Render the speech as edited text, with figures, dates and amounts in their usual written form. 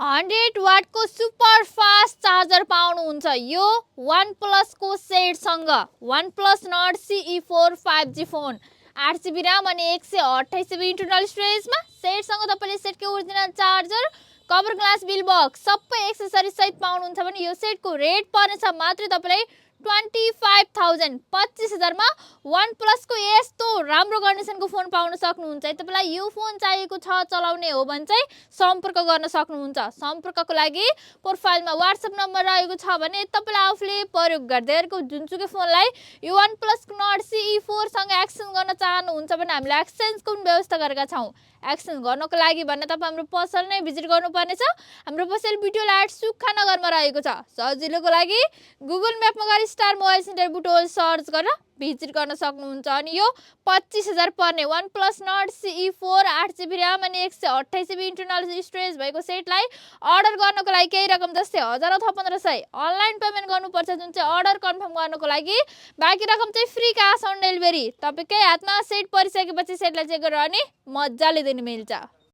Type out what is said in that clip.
100 वाटको super fast charger पाउनुहुन्छ यो OnePlus को सेटसँग। OnePlus Nord CE4 5G phone 8GB RAM अनि 128GB इन्टरनल स्टोरेजमा सेटसँग तपाईले सेटको original charger, cover glass, bill box सबै एक्सेसरिज सहित पाउनुहुन्छ भने यो सेटको रेट पर्नेछ मात्र तपाईलाई 25,000 25,000 मा OnePlus को यस्तो राम्रो कन्डिसनको फोन पाउन सक्नुहुन्छ। तपाईलाई यो फोन चाहिएको छ चलाउने हो भने चाहिँ सम्पर्क गर्न सक्नुहुन्छ। सम्पर्कको लागि प्रोफाइलमा WhatsApp नम्बर रहेको छ भने तपाईले आफूले प्रयोग गर्दै गरेको जुनसुकै फोनलाई यो OnePlus Nord CE4 सँग एक्सचेन्ज गर्न चाहनुहुन्छ भने हामीले एक्सचेन्जको पनि व्यवस्था गरेका छौं। एक्सचेन्ज गर्नको लागि भने तपाई हाम्रो पसल नै भिजिट गर्नुपर्नेछ। हाम्रो पसल भिडियो लाइट सुक्खा नगरमा रहेको छ। सजिलोको लागि गुगल म्यापमा गरी star mobile centre Butwal search गरेर भिजिट गर्न सक्नुहुन्छ। अनि यो 25,000 पर्ने OnePlus Nord CE4 8GB RAM अनि 128GB इन्टरनल स्टोरेज भएको सेटलाई अर्डर गर्नको लागि केही रकम जस्तै 1000 अथवा 1500 अनलाइन पेमेन्ट गर्नुपर्छ, जुन चाहिँ अर्डर कन्फर्म गर्नको लागि। बाँकी रकम चाहिँ फ्री क्याश अन डेलिभरी। तपाईकै हातमा सेट परिसकेपछि सेटलाई चेक गरेर अनि मज्जाले दिन मिल्छ।